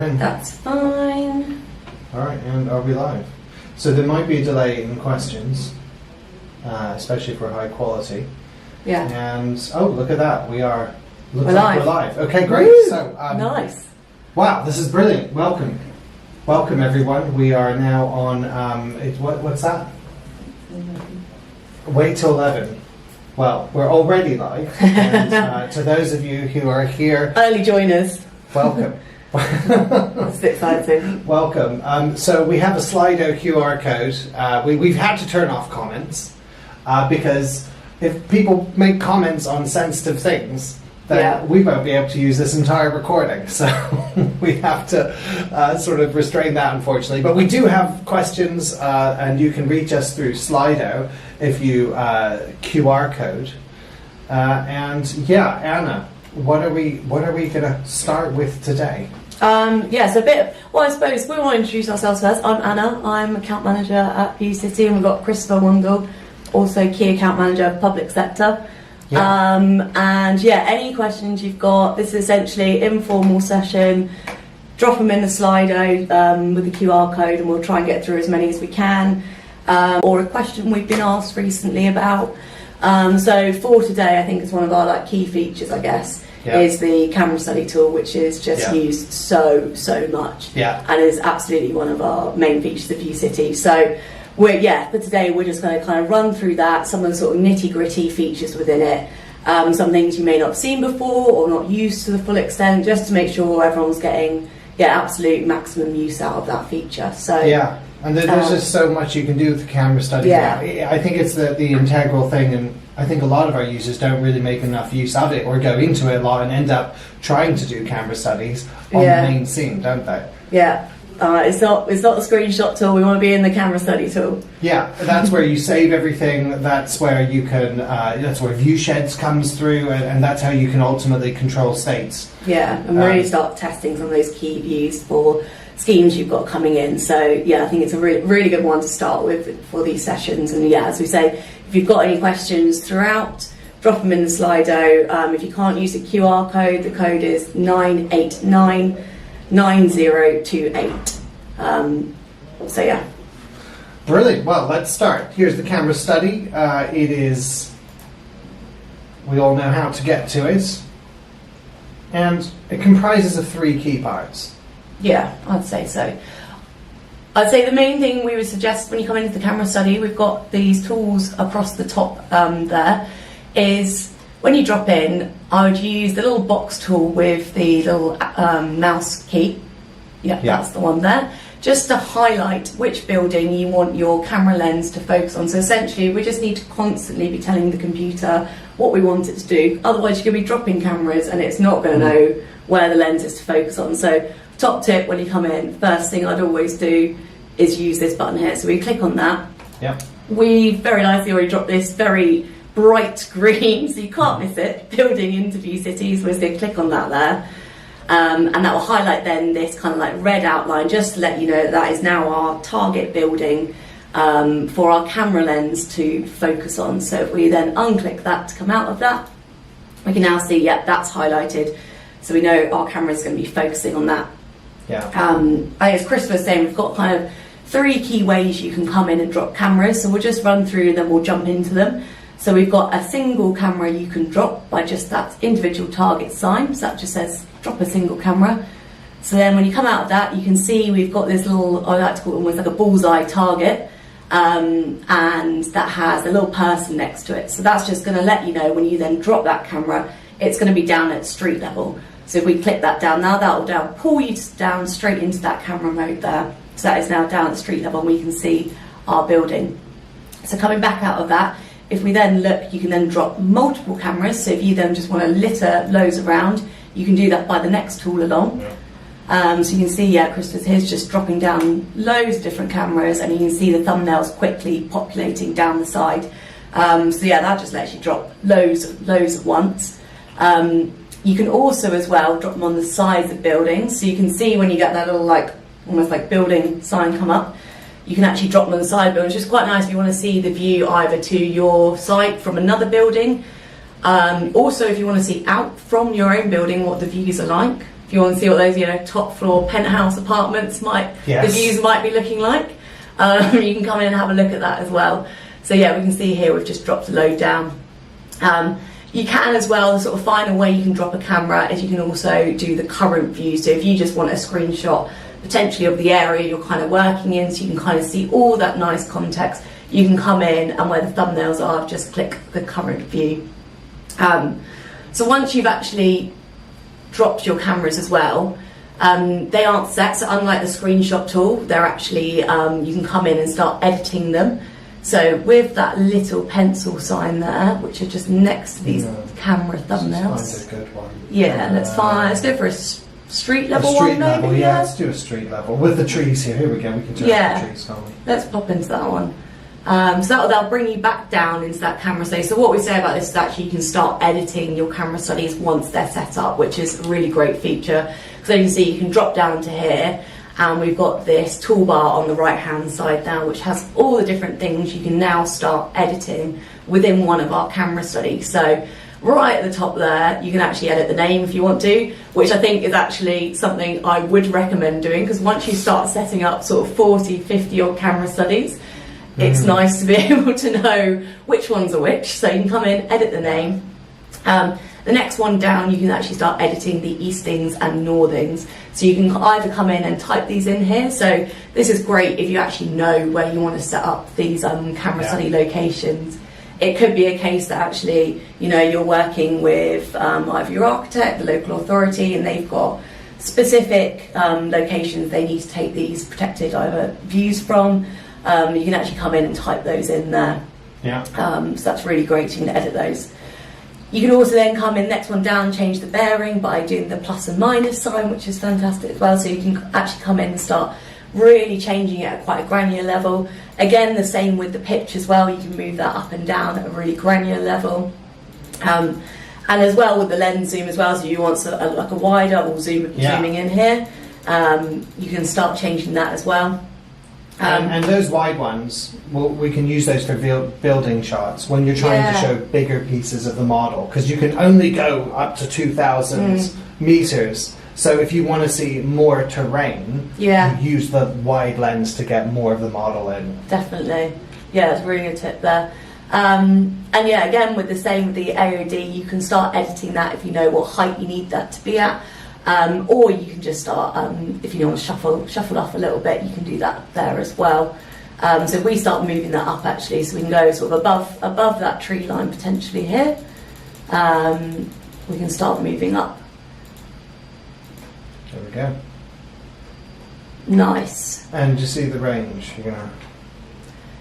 That's fine. Alright, and are we live? So there might be a delay in questions, especially for high quality. Yeah. And, oh, look at that. We're live. Okay, great. Woo! So, Nice. Wow, this is brilliant. Welcome. Welcome, everyone. We are now on, what's that? Wait till 11. Well, we're already live. And to those of you who are here, Early joiners. welcome. That's exciting. Welcome. So we have a Slido QR code. We've had to turn off comments because if people make comments on sensitive things, then we won't be able to use this entire recording. So we have to sort of restrain that, unfortunately. But we do have questions, and you can reach us through Slido if you QR code. And yeah, Anna, what are we going to start with today? So I suppose we want to introduce ourselves first. I'm Anna, I'm account manager at VU.CITY, and we've got Christopher Wandel, also key account manager of public sector. Yeah. Any questions you've got, this is essentially informal session, drop them in the Slido with the QR code and we'll try and get through as many as we can. Or a question we've been asked recently about. So for today, I think it's one of our key features, I guess. Is the camera study tool, which is just used so much, and is absolutely one of our main features of VU.CITY. So for today we're just going to kind of run through that, some of the sort of nitty-gritty features within it, some things you may not have seen before or not used to the full extent, just to make sure everyone's getting absolute maximum use out of that feature. So and there's just so much you can do with the camera study. I think it's the integral thing, and I think a lot of our users don't really make enough use of it or go into it a lot and end up trying to do camera studies on the main scene, don't they? It's not the screenshot tool. We want to be in the camera study tool. Yeah, that's where you save everything. That's where you can. That's where ViewSheds comes through, and that's how you can ultimately control states. And really start testing some of those key views for schemes you've got coming in. So I think it's a really good one to start with for these sessions. And as we say, if you've got any questions throughout, drop them in the Slido. If you can't use the QR code, the code is 9899028. Brilliant. Well, let's start. Here's the camera study. We all know how to get to it, and it comprises of 3 key parts. I'd say so. I'd say the main thing we would suggest when you come into the camera study, we've got these tools across the top there, is when you drop in, I would use the little box tool with the little mouse key. That's the one there. Just to highlight which building you want your camera lens to focus on. So essentially, we just need to constantly be telling the computer what we want it to do. Otherwise, you're going to be dropping cameras and it's not going to know where the lens is to focus on. So top tip when you come in, first thing I'd always do is use this button here. So we click on that. We very nicely already dropped this very bright green, so you can't miss it, building into VU.CITY. So we're just going to click on that there. And that will highlight then this kind of red outline, just to let you know that is now our target building for our camera lens to focus on. So if we then unclick that to come out of that, we can now see, that's highlighted. So we know our camera is going to be focusing on that. As Chris was saying, we've got kind of 3 key ways you can come in and drop cameras. So we'll just run through and then we'll jump into them. So we've got a single camera you can drop by just that individual target sign. So that just says drop a single camera. So then when you come out of that, you can see we've got this little, I like to call it almost like a bullseye target. And that has a little person next to it. So that's just going to let you know when you then drop that camera, it's going to be down at street level. So if we click that down now, that will pull you down straight into that camera mode there. So that is now down at street level and we can see our building. So coming back out of that, if we then look, you can then drop multiple cameras. So if you then just want to litter loads around, you can do that by the next tool along. So you can see, Christopher's here's just dropping down loads of different cameras and you can see the thumbnails quickly populating down the side. That just lets you drop loads at once. You can also as well drop them on the sides of buildings. So you can see when you get that little almost like building sign come up, you can actually drop them on the side buildings, which is quite nice if you want to see the view either to your site from another building. Also, if you want to see out from your own building what the views are like if you want to see what those, you know, top floor penthouse apartments the views might be looking like. You can come in and have a look at that as well. So yeah, we can see here we've just dropped a load down. You can as well, the sort of final way you can drop a camera is you can also do the current view. So if you just want a screenshot potentially of the area you're kind of working in, so you can kind of see all that nice context, you can come in and where the thumbnails are, just click the current view. So once you've actually dropped your cameras as well, they aren't set, so unlike the screenshot tool, they're actually, you can come in and start editing them. So with that little pencil sign there, which are just next to these camera thumbnails. Let's find a good one. Yeah, let's go for a street level one maybe. Level, yeah, let's do a street level with the trees here. Here we go, we can turn the trees, can't we? Let's pop into that one. So that'll bring you back down into that camera study. So what we say about this is actually you can start editing your camera studies once they're set up, which is a really great feature. So you can see you can drop down to here, and we've got this toolbar on the right hand side now, which has all the different things you can now start editing within one of our camera studies. So right at the top there, you can actually edit the name if you want to, which I think is actually something I would recommend doing, because once you start setting up sort of 40, 50 odd camera studies, it's nice to be able to know which ones are which. So you can come in, edit the name. The next one down, you can actually start editing the eastings and northings. So you can either come in and type these in here. So this is great if you actually know where you want to set up these camera study locations. It could be a case that actually, you know, you're working with either your architect, the local authority, and they've got specific locations they need to take these protected either views from. You can actually come in and type those in there. Yeah. So that's really great. You can edit those. You can also then come in, next one down, change the bearing by doing the plus and minus sign, which is fantastic as well. So you can actually come in and start really changing it at quite a granular level. Again, the same with the pitch as well. You can move that up and down at a really granular level. And as well with the lens zoom as well, so you want like a wider or zooming in here, you can start changing that as well. And those wide ones, well, we can use those for building shots when you're trying to show bigger pieces of the model, because you can only go up to 2,000 meters. So if you want to see more terrain, you use the wide lens to get more of the model in. Definitely. Yeah, that's a really good tip there. And yeah, again, with the same with the AOD, you can start editing that if you know what height you need that to be at. Or you can just start, if you want to shuffle off a little bit, you can do that there as well. So if we start moving that up actually, so we can go sort of above that tree line potentially here, we can start moving up. There we go. Nice. And you see the range, you're gonna...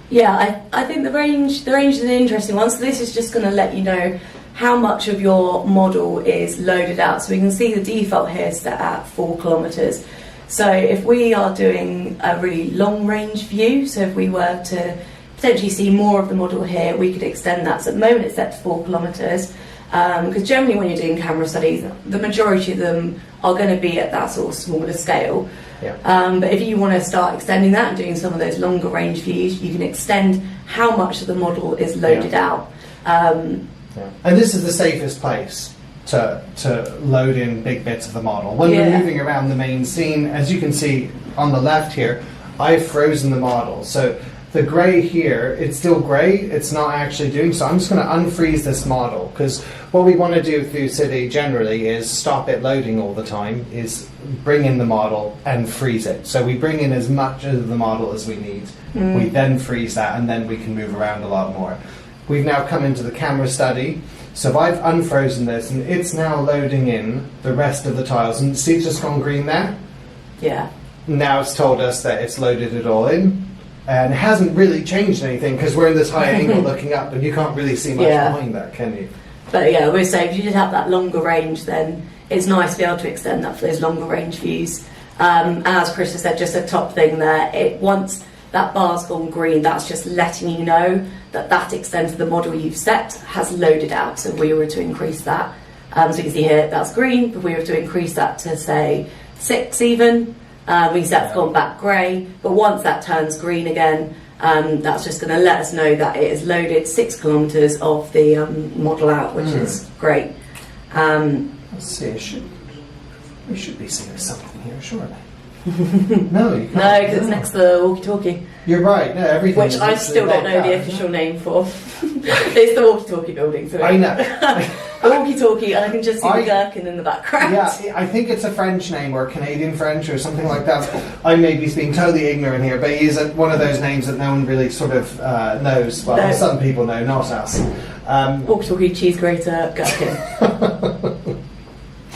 Yeah, I think the range is an interesting one. So this is just going to let you know how much of your model is loaded out. So we can see the default here set at 4 kilometers. So if we are doing a really long range view, so if we were to potentially see more of the model here, we could extend that. So at the moment it's set to 4 kilometers. Because generally when you're doing camera studies, the majority of them are going to be at that sort of smaller scale. Yeah. But if you want to start extending that and doing some of those longer range views, you can extend how much of the model is loaded out. And this is the safest place to load in big bits of the model. When we're moving around the main scene, as you can see on the left here, I've frozen the model. So the grey here, it's still grey, it's not actually doing, so I'm just going to unfreeze this model, because what we want to do with VU.CITY generally is stop it loading all the time, is bring in the model and freeze it. So we bring in as much of the model as we need, we then freeze that, and then we can move around a lot more. We've now come into the camera study, so if I've unfrozen this, and it's now loading in the rest of the tiles, and see it's just gone green there? Yeah. Now it's told us that it's loaded it all in. And it hasn't really changed anything because we're in this high angle looking up, and you can't really see much behind that, can you? But yeah, we're saying if you did have that longer range, then it's nice to be able to extend that for those longer range views. And as Chris has said, just a top thing there, once that bar's gone green, that's just letting you know that that extent of the model you've set has loaded out. So if we were to increase that, so you can see here that's green, if we were to increase that to say 6 even, we can see that's gone back grey, but once that turns green again, that's just going to let us know that it has loaded 6 kilometres of the model out, which is great. Let's see, We should be seeing something here, surely. No, you can't. No, because it's next to the walkie-talkie. You're right. No, everything. Which I still don't know the official name for. It's the walkie-talkie building. So I know. The walkie-talkie, and I can just see the gherkin in the background. Yeah, I think it's a French name or Canadian French or something like that. I may be being totally ignorant here, but he is one of those names that no one really sort of knows. Well, No. some people know, not us. Walkie-talkie, cheese grater, gherkin.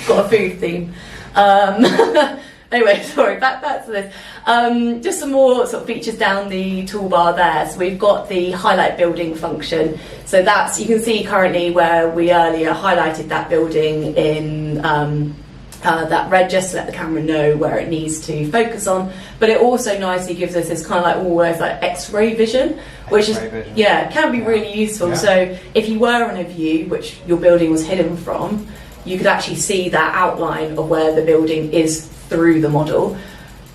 Got a food theme. Anyway, sorry, back to this. Just some more sort of features down the toolbar there. So we've got the highlight building function. So that's, you can see currently where we earlier highlighted that building in that red, just to let the camera know where it needs to focus on. But it also nicely gives us this kind of like almost like X-ray vision, which is can be really useful. Yeah. So if you were on a view which your building was hidden from, you could actually see that outline of where the building is through the model.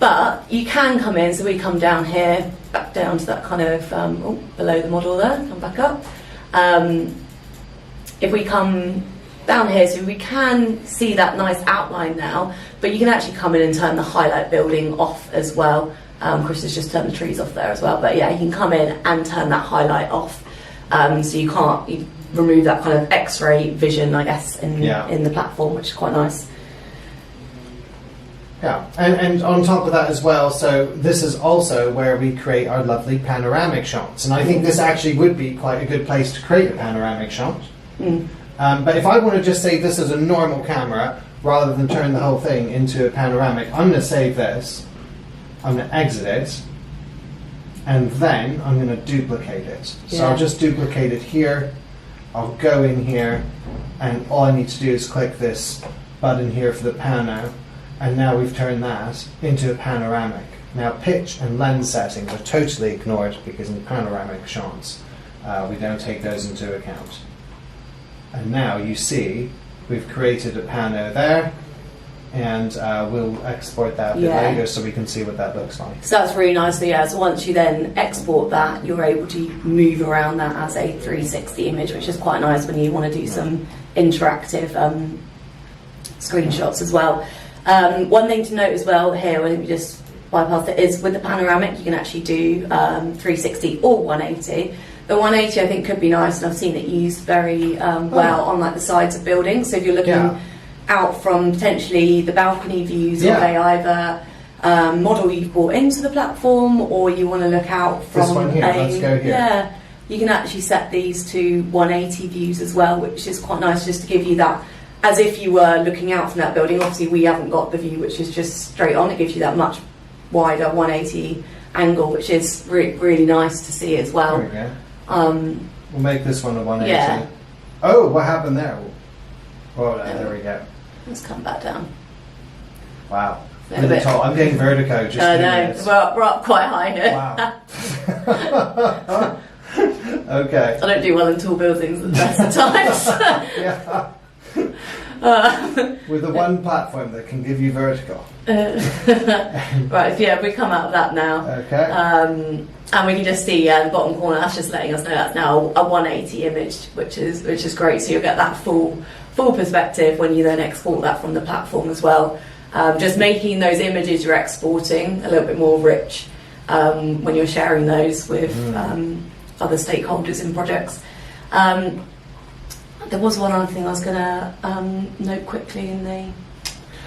But you can come in, so we come down here, back down to that kind of below the model there, come back up. If we come down here, so we can see that nice outline now, but you can actually come in and turn the highlight building off as well. Chris has just turned the trees off there as well, but yeah, you can come in and turn that highlight off. So you remove that kind of X-ray vision, I guess, in the platform, which is quite nice. Yeah, and on top of that as well, so this is also where we create our lovely panoramic shots. And I think this actually would be quite a good place to create a panoramic shot. But if I want to just say this is a normal camera, rather than turn the whole thing into a panoramic, I'm going to save this, I'm going to exit it, and then I'm going to duplicate it. So I'll just duplicate it here, I'll go in here, and all I need to do is click this button here for the pano. And now we've turned that into a panoramic. Now pitch and lens settings are totally ignored because in panoramic shots we don't take those into account. And now you see we've created a pano there, and we'll export that a bit later so we can see what that looks like. So that's really nice. So once you then export that, you're able to move around that as a 360 image, which is quite nice when you want to do some interactive screenshots as well. One thing to note as well here, when we just bypass it, is with the panoramic you can actually do 360 or 180. The 180 I think could be nice, and I've seen it used very well on like the sides of buildings. So if you're looking out from potentially the balcony views of either model you've brought into the platform, or you want to look out from this one here. Let's go here. You can actually set these to 180 views as well, which is quite nice, just to give you that as if you were looking out from that building. Obviously we haven't got the view which is just straight on. It gives you that much wider 180 angle, which is really nice to see as well. There we go. We'll make this one a 180. Yeah. Oh, what happened there? Oh, there we go. Let's come back down. Wow. Really tall. I'm getting vertigo just no, we're up quite high here. Wow. Okay. I don't do well in tall buildings at the best of times. Yeah. With the one platform that can give you vertigo. Right, if we come out of that now. Okay. And we can just see the bottom corner, that's just letting us know that's now a 180 image, which is great. So you'll get that full perspective when you then export that from the platform as well. Just making those images you're exporting a little bit more rich when you're sharing those with other stakeholders in projects. There was one other thing I was going to note quickly in the...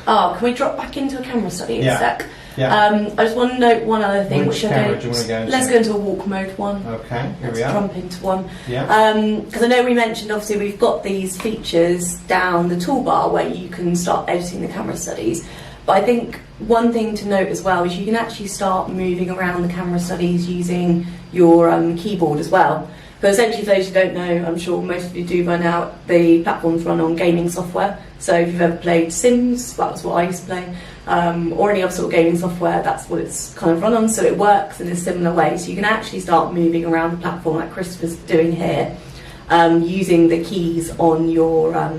can we drop back into a camera study in a sec? Yeah. I just want to note one other thing. Which camera do you want to go into? Let's go into a walk mode one. Okay, here Let's we are. jump into one. Yeah. Because I know we mentioned, obviously, we've got these features down the toolbar where you can start editing the camera studies. But I think one thing to note as well is you can actually start moving around the camera studies using your keyboard as well. But essentially, for those who don't know, I'm sure most of you do by now, the platforms run on gaming software. So if you've ever played Sims, that's what I used to play, or any other sort of gaming software, that's what it's kind of run on. So it works in a similar way. So you can actually start moving around the platform like Christopher's doing here, using the keys on your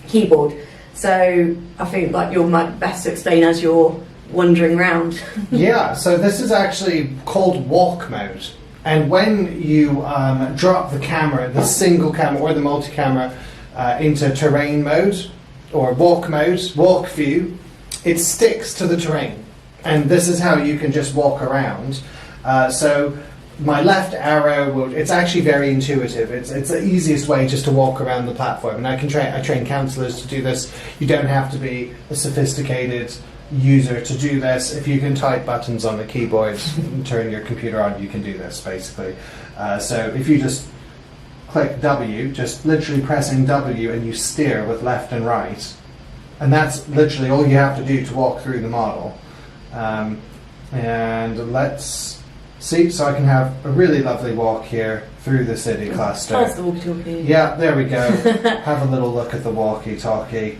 keyboard. So I think like you're best to explain as you're wandering around. Yeah, so this is actually called walk mode. And when you drop the camera, the single camera or the multi-camera into terrain mode or walk mode, walk view, it sticks to the terrain, and this is how you can just walk around. So my left arrow it's actually very intuitive. It's the easiest way just to walk around the platform, and I train counsellors to do this. You don't have to be a sophisticated user to do this. If you can type buttons on the keyboard and turn your computer on, you can do this basically. So if you just click W, just literally pressing W, and you steer with left and right, and that's literally all you have to do to walk through the model. And let's see, so I can have a really lovely walk here through the city cluster. Past the walkie-talkie. Yeah, there we go. Have a little look at the walkie-talkie,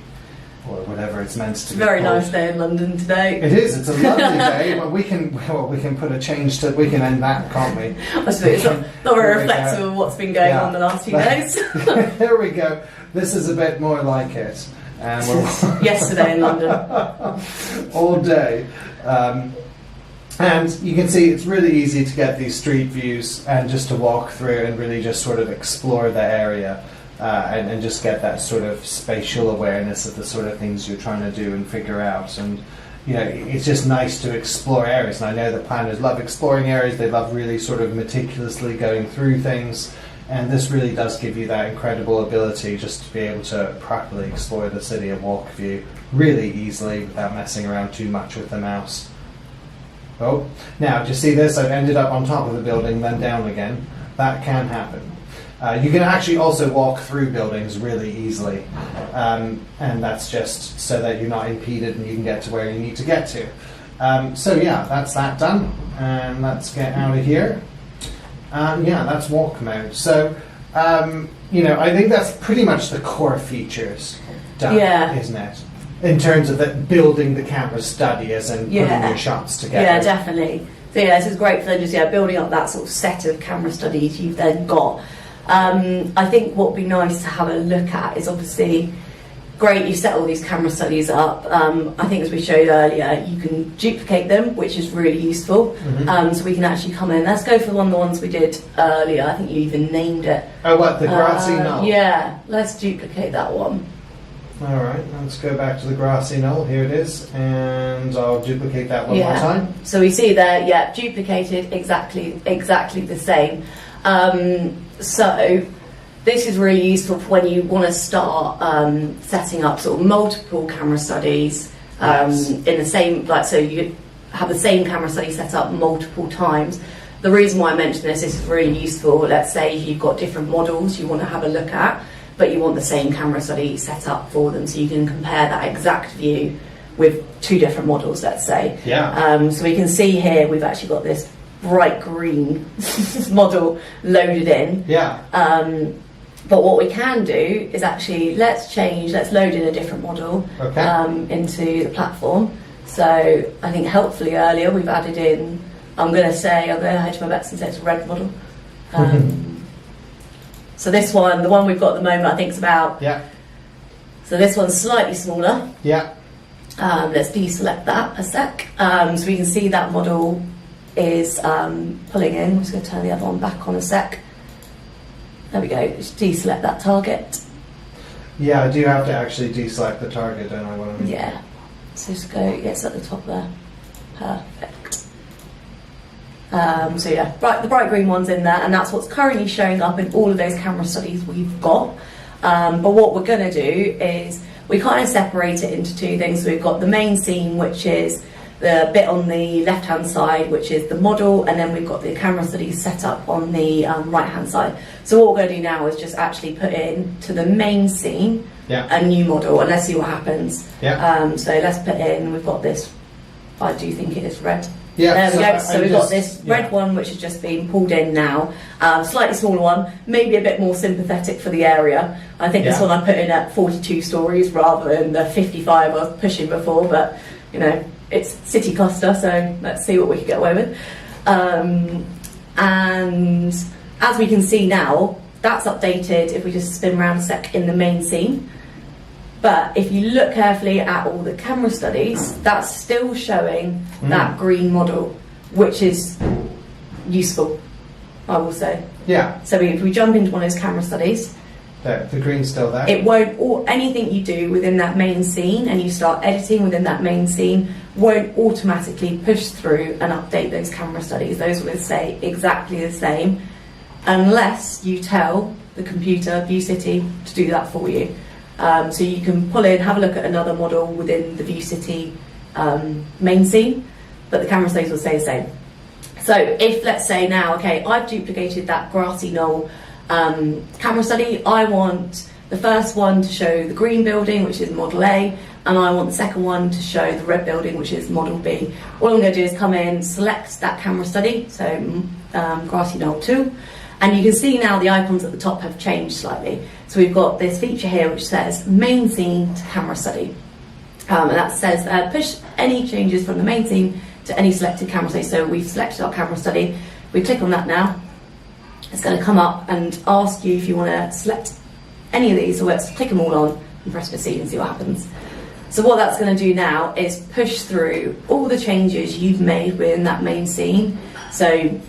or whatever it's meant to be. Very nice day in London today. It is. It's a lovely day. Well, we can put a change to. We can end that, can't we? I suppose it's not very reflective of what's been going on the last few days. There we go. This is a bit more like it. And we're yesterday in London. All day. And you can see it's really easy to get these street views and just to walk through and really just sort of explore the area and just get that sort of spatial awareness of the sort of things you're trying to do and figure out. And you know, it's just nice to explore areas. And I know that planners love exploring areas. They love really sort of meticulously going through things. And this really does give you that incredible ability just to be able to properly explore the city and walk view really easily without messing around too much with the mouse. Oh, now, do you see this? I've ended up on top of the building, then down again. That can happen. You can actually also walk through buildings really easily, and that's just so that you're not impeded and you can get to where you need to get to. So yeah, that's that done, and let's get out of here. Yeah, that's walk mode. So, you know, I think that's pretty much the core features done, isn't it? In terms of building the camera study as in putting your shots together. Yeah, definitely. So yeah, this is great for just building up that sort of set of camera studies you've then got. I think what would be nice to have a look at is obviously great, you set all these camera studies up. I think as we showed earlier, you can duplicate them, which is really useful. So we can actually come in. Let's go for the ones we did earlier. I think you even named it. Oh, what, the grassy knoll? Yeah, let's duplicate that one. Alright, let's go back to the grassy knoll. Here it is, and I'll duplicate that one more time. So we see there, duplicated exactly the same. So this is really useful for when you want to start setting up sort of multiple camera studies in the same, so you have the same camera study set up multiple times. The reason why I mention this is really useful. Let's say you've got different models you want to have a look at, but you want the same camera study set up for them, so you can compare that exact view with two different models, let's say. So we can see here we've actually got this bright green model loaded in. But what we can do is actually let's load in a different model into the platform. So I think helpfully earlier we've added in, I'm going to hedge my bets and say it's a red model. So this one, the one we've got at the moment, I think is about. So this one's slightly smaller. Let's deselect that a sec. So we can see that model is pulling in. I'm just going to turn the other one back on a sec. There we go. Just deselect that target. Yeah, I do have to actually deselect the target, don't I? Yeah. So just go. It's at the top there. Perfect. So yeah, the bright green one's in there, and that's what's currently showing up in all of those camera studies we've got. But what we're going to do is we kind of separate it into two things. So we've got the main scene, which is the bit on the left-hand side, which is the model, and then we've got the camera studies set up on the right-hand side. So what we're going to do now is just actually put in to the main scene a new model, and let's see what happens. So let's put in, we've got this, I do think it is red. There we go. So we've got this red one, which has just been pulled in now. Slightly smaller one, maybe a bit more sympathetic for the area. I think this one I put in at 42 stories rather than the 55 I was pushing before, but you know, it's city cluster, so let's see what we can get away with. And as we can see now, that's updated if we just spin around a sec in the main scene. But if you look carefully at all the camera studies, that's still showing that green model, which is useful, I will say. So if we jump into one of those camera studies, The green's still there. It won't, or anything you do within that main scene and you start editing within that main scene won't automatically push through and update those camera studies. Those will stay exactly the same unless you tell the computer, VU.CITY, to do that for you. So you can pull in, have a look at another model within the VU.CITY main scene, but the camera studies will stay the same. So if, let's say now, okay, I've duplicated that grassy knoll camera study, I want the first one to show the green building, which is model A, and I want the second one to show the red building, which is model B. All I'm going to do is come in, select that camera study, so grassy knoll 2, and you can see now the icons at the top have changed slightly. So we've got this feature here which says main scene to camera study, and that says push any changes from the main scene to any selected camera study. So we've selected our camera study, we click on that now, it's going to come up and ask you if you want to select any of these, so let's click them all on and press proceed and see what happens. So what that's going to do now is push through all the changes you've made within that main scene. So in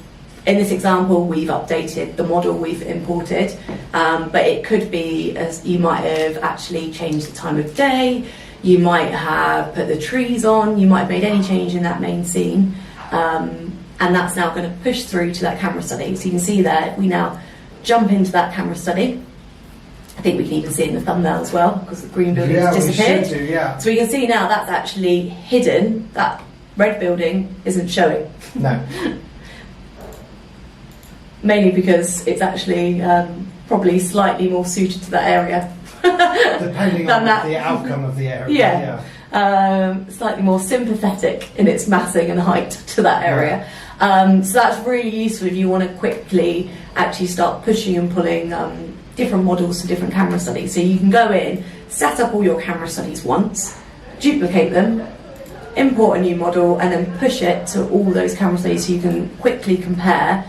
this example, we've updated the model we've imported, but it could be as you might have actually changed the time of day, you might have put the trees on, you might have made any change in that main scene, and that's now going to push through to that camera study. So you can see there, we now jump into that camera study. I think we can even see it in the thumbnail as well, because the green building has disappeared. We should do, yeah. So we can see now that's actually hidden, that red building isn't showing. No. Mainly because it's actually probably slightly more suited to that area. Depending on the outcome of the area. Yeah. Slightly more sympathetic in its massing and height to that area. So that's really useful if you want to quickly actually start pushing and pulling different models to different camera studies. So you can go in, set up all your camera studies once, duplicate them, import a new model, and then push it to all those camera studies so you can quickly compare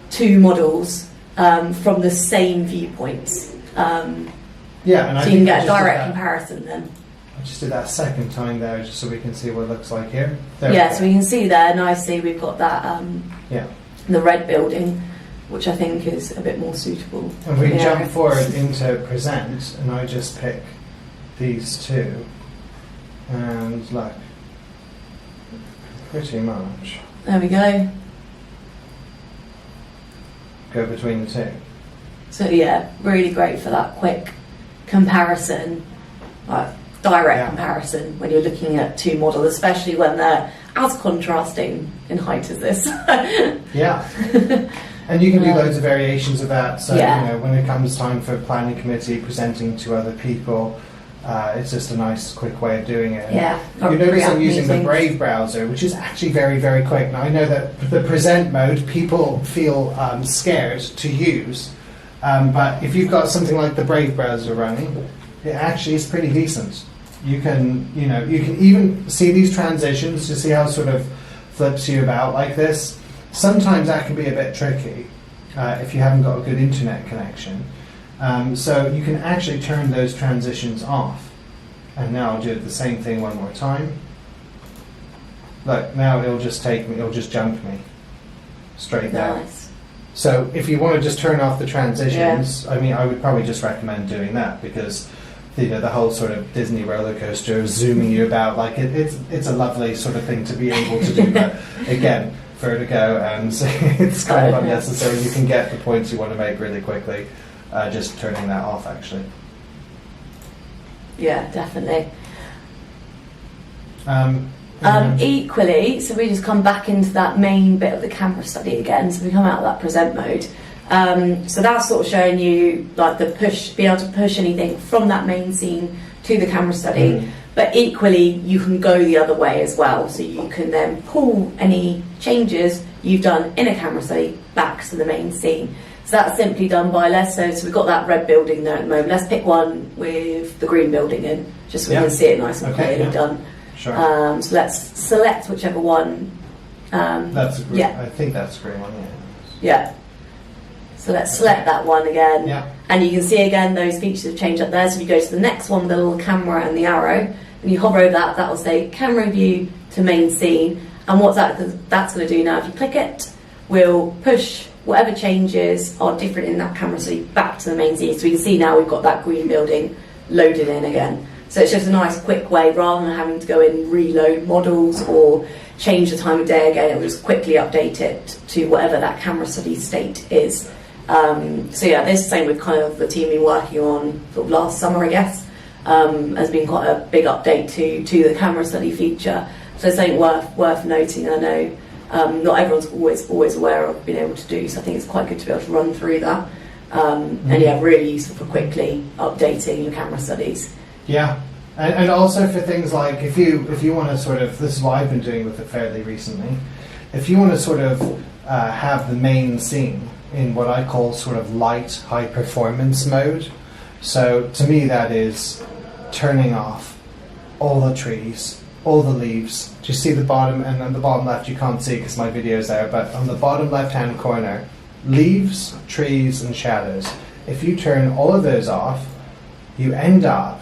two models from the same viewpoints. Yeah, and so you can get a direct comparison then. I just did that second time there just so we can see what it looks like here. So we can see there nicely we've got that the red building, which I think is a bit more suitable. And we jump forward into present, and I just pick these two, and look, pretty much. There we go. Go between the two. So yeah, really great for that quick comparison, like direct comparison when you're looking at two models, especially when they're as contrasting in height as this. Yeah. And you can do loads of variations of that. So, you know, when it comes time for planning committee, presenting to other people, it's just a nice, quick way of doing it. Yeah. You notice I'm using the Brave browser, which is actually very, very quick. Now, I know that the present mode, people feel scared to use. But if you've got something like the Brave browser running, it actually is pretty decent. You can, you know, you can even see these transitions to see how it sort of flips you about like this. Sometimes that can be a bit tricky if you haven't got a good internet connection. So you can actually turn those transitions off. And now I'll do the same thing one more time. Look, now it'll just take me, it'll just jump me straight down. Nice. So if you want to just turn off the transitions, I mean, I would probably just recommend doing that, because you know, the whole sort of Disney roller coaster zooming you about, like it's a lovely sort of thing to be able to do. But again, vertigo, and it's kind of unnecessary. You can get the points you want to make really quickly, just turning that off actually. Yeah, definitely. Equally, so we just come back into that main bit of the camera study again, so we come out of that present mode. So that's sort of showing you like the push, being able to push anything from that main scene to the camera study, but equally you can go the other way as well, so you can then pull any changes you've done in a camera study back to the main scene. So that's simply done by so we've got that red building there at the moment, let's pick one with the green building in, just so we can see it nice and clearly done. Sure. So let's select whichever one. That's a green, I think that's a green one, Yeah. So let's select that one again. And you can see again those features have changed up there. So if you go to the next one, the little camera and the arrow, and you hover over that, that will say camera view to main scene. And what that's going to do now, if you click it, we'll push whatever changes are different in that camera study back to the main scene. So we can see now we've got that green building loaded in again. So it's just a nice quick way, rather than having to go in and reload models or change the time of day again, it'll just quickly update it to whatever that camera study state is. So yeah, this is the same with kind of the team been working on sort of last summer, I guess. Has been quite a big update to the camera study feature. So it's something worth noting. I know not everyone's always aware of being able to do, so I think it's quite good to be able to run through that. And yeah, really useful for quickly updating your camera studies. Yeah, and also for things like if you want to sort of, this is what I've been doing with it fairly recently, if you want to sort of have the main scene in what I call sort of light high performance mode. So to me that is turning off all the trees, all the leaves. Do you see the bottom, and on the bottom left you can't see because my video is there, but on the bottom left hand corner, leaves, trees and shadows. If you turn all of those off, you end up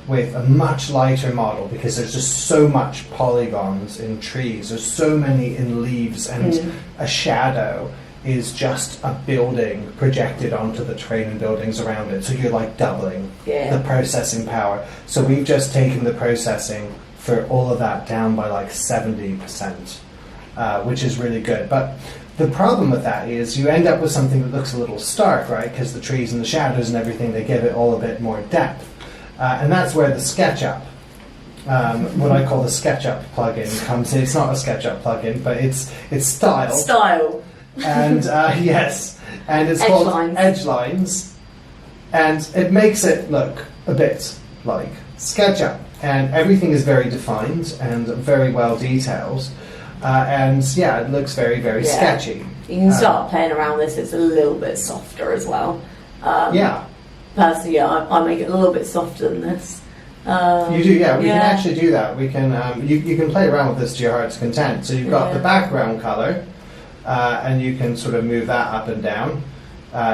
with a much lighter model because there's just so much polygons in trees, there's so many in leaves, and a shadow is just a building projected onto the terrain and buildings around it. So you're like doubling the processing power. So we've just taken the processing for all of that down by like 70%, which is really good. But the problem with that is you end up with something that looks a little stark, right? Because the trees and the shadows and everything, they give it all a bit more depth. And that's where the SketchUp, what I call the SketchUp plugin comes in. It's not a SketchUp plugin, but it's style. Style. And yes, and it's called Edge Lines, and it makes it look a bit like SketchUp, and everything is very defined and very well detailed, and yeah, it looks very sketchy. You can start playing around with this. It's a little bit softer as well. Personally, yeah, I make it a little bit softer than this. You do, yeah. We can actually do that. We can. You can play around with this to your heart's content. So you've got the background color. And you can sort of move that up and down.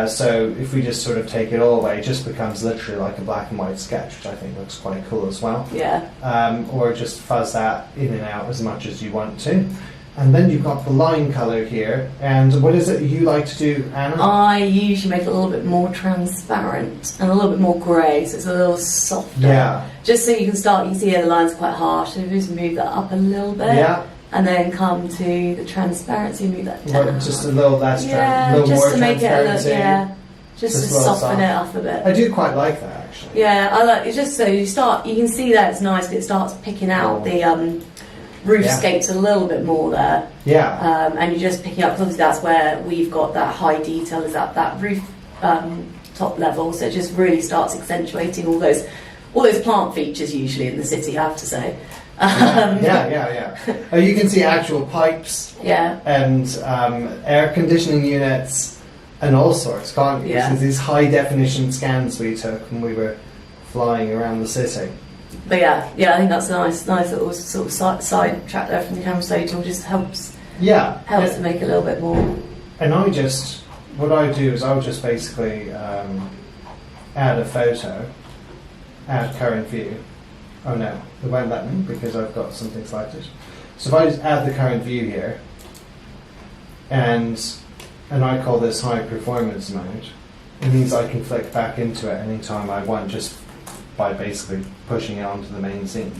So if we just sort of take it all away, it just becomes literally like a black and white sketch, which I think looks quite cool as well. Yeah. Or just fuzz that in and out as much as you want to. And then you've got the line color here. And what is it you like to do, Anna? I usually make it a little bit more transparent and a little bit more grey, so it's a little softer. Yeah. Just so you can see the lines are quite harsh, so just move that up a little bit. Yeah. And then come to the transparency, move that down. Well, just a little less, a little more to make it look, just to soften it up a bit. I do quite like that actually. Yeah, I like it's just so you can see that it's nice. It starts picking out the roofscapes a little bit more there. Yeah. And you're just picking up, because obviously that's where we've got that high detail is at that roof top level. So it just really starts accentuating all those plant features usually in the city, I have to say. Yeah. You can see actual pipes and air conditioning units and all sorts, can't you? Yeah. These high definition scans we took when we were flying around the city. But yeah, I think that's a nice little sort of side track there from the camera stage. It just helps to make it a little bit more. And what I do is I'll just basically add a photo, add current view. Oh no, it won't let me because I've got something selected. So if I just add the current view here, and I call this high performance mode, it means I can flick back into it anytime I want just by basically pushing it onto the main scene.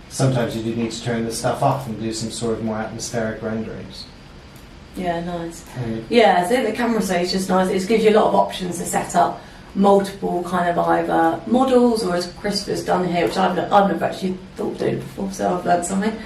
Sometimes you do need to turn this stuff off and do some sort of more atmospheric renderings. Yeah, nice. Yeah, so the camera stage is just nice. It gives you a lot of options to set up multiple kind of either models, or as Christopher's done here, which I've never actually thought of doing before, so I've learned something.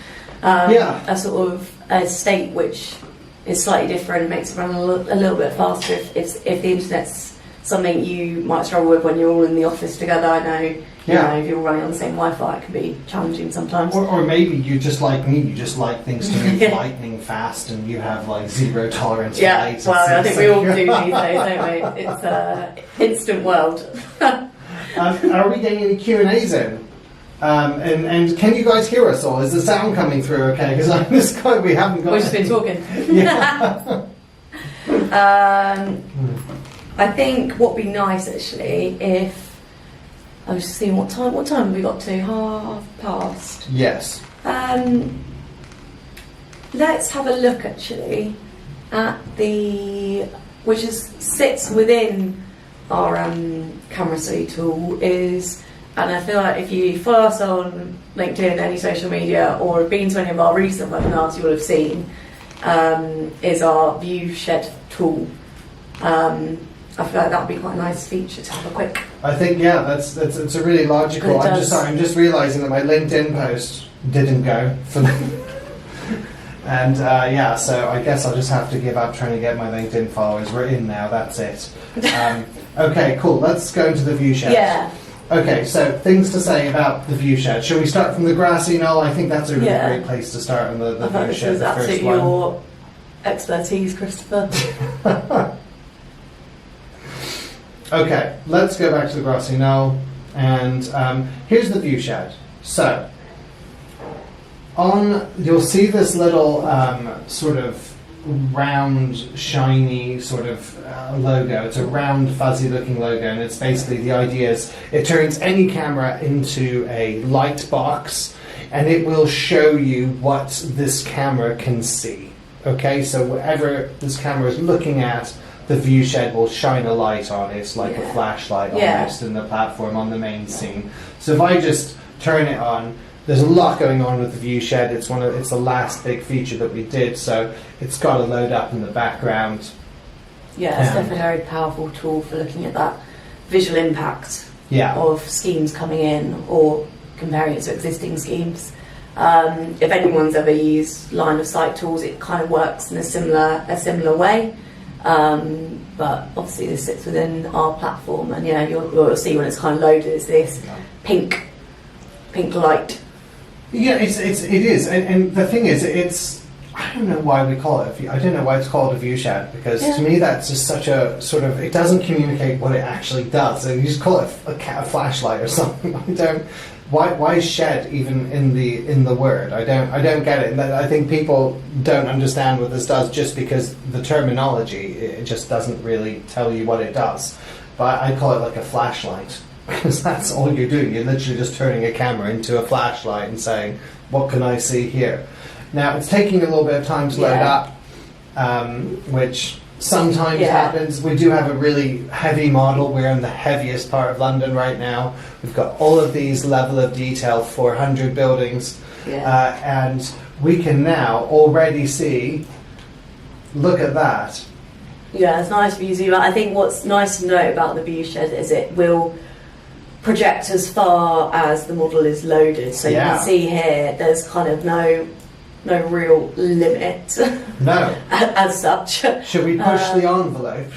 A sort of a state which is slightly different, makes it run a little bit faster if the internet's something you might struggle with when you're all in the office together. I know. You know, if you're running on the same Wi-Fi, it can be challenging sometimes. Or maybe you just like me, you just like things to move lightning fast, and you have like zero tolerance for latency. Well, I think we all do these days, don't we? It's an instant world. Are we getting any Q&As in? And can you guys hear us all? Is the sound coming through okay? Because on this guy we haven't got... We've just been talking. I think what would be nice actually if... I was just seeing what time have we got to? past? Yes. Let's have a look actually at which sits within our camera study tool and I feel like if you follow us on LinkedIn, any social media, or have been to any of our recent webinars, you will have seen, is our VU.CITY tool. I feel like that would be quite a nice feature to have a quick. I think that's a really logical. I'm just realising that my LinkedIn post didn't go for them. And so I guess I'll just have to give up trying to get my LinkedIn followers. We're in now, that's it. Okay, cool. Let's go to the VU.CITY. Yeah. Okay, so things to say about the VU.CITY. Shall we start from the grassy knoll? I think that's a really great place to start on the VU.CITY. This is absolutely your expertise, Christopher. Okay, let's go back to the grassy knoll, and here's the VU.CITY. So, you'll see this little sort of round, shiny sort of logo. It's a round, fuzzy-looking logo, and it's basically the idea is it turns any camera into a light box, and it will show you what this camera can see. Okay, so whatever this camera is looking at, the VU.CITY will shine a light on it, like a flashlight almost in the platform on the main scene. So if I just turn it on, there's a lot going on with the VU.CITY. It's the last big feature that we did, so it's got to load up in the background. Yeah, it's definitely a very powerful tool for looking at that visual impact of schemes coming in or comparing it to existing schemes. If anyone's ever used line of sight tools, it kind of works in a similar way. But obviously this sits within our platform, and you'll see when it's kind of loaded, it's this pink light. Yeah, it is, and the thing is, I don't know why we call it. I don't know why it's called a VU.CITY, because to me that's just such a sort of, it doesn't communicate what it actually does. And you just call it a flashlight or something. Why is shed even in the word? I don't get it. I think people don't understand what this does just because the terminology, it just doesn't really tell you what it does. But I call it like a flashlight, because that's all you're doing. You're literally just turning a camera into a flashlight and saying, what can I see here? Now, it's taking a little bit of time to load up, which sometimes happens. We do have a really heavy model. We're in the heaviest part of London right now. We've got all of these level of detail, 400 buildings, and we can now already see, look at that. Yeah, it's nice for you to zoom out. I think what's nice to note about the VU.CITY is it will project as far as the model is loaded. So you can see here, there's kind of no real limit as such. Should we push the envelope?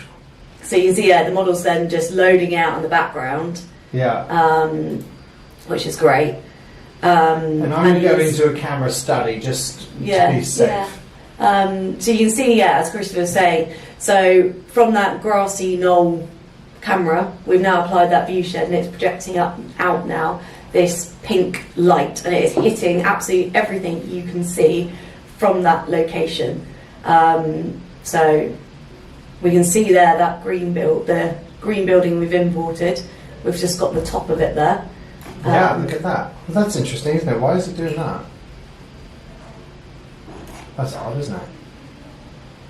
So you see the model's then just loading out in the background, which is great. And I'm going to go into a camera study just to be safe. So you can see, as Christopher was saying, so from that grassy knoll camera, we've now applied that VU.CITY, and it's projecting out now this pink light, and it is hitting absolutely everything you can see from that location. So we can see there that the green building we've imported. We've just got the top of it there. Look at that. Well, that's interesting, isn't it? Why is it doing that? That's odd, isn't it?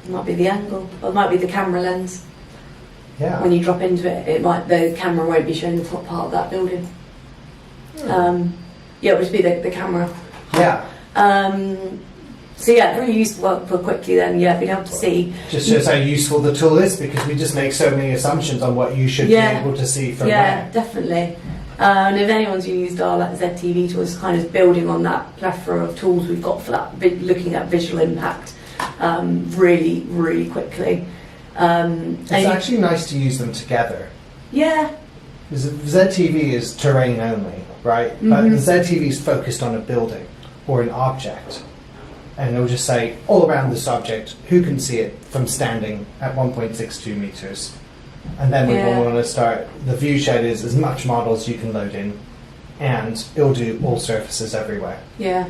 It might be the angle, or it might be the camera lens. Yeah. When you drop into it, the camera won't be showing the top part of that building. It would just be the camera. Yeah. So really useful for quickly then, being able to see. Just shows how useful the tool is, because we just make so many assumptions on what you should be able to see from there. Definitely. And if anyone's used our ZTV tools, it's kind of building on that plethora of tools we've got for that, looking at visual impact really, really quickly. It's actually nice to use them together. Yeah. Because ZTV is terrain only, right? Mm-hmm. But the ZTV is focused on a building or an object. And it'll just say, all around this object, who can see it from standing at 1.62 meters? And then we will want to start, the VU.CITY is as much model as you can load in, and it'll do all surfaces everywhere. Yeah.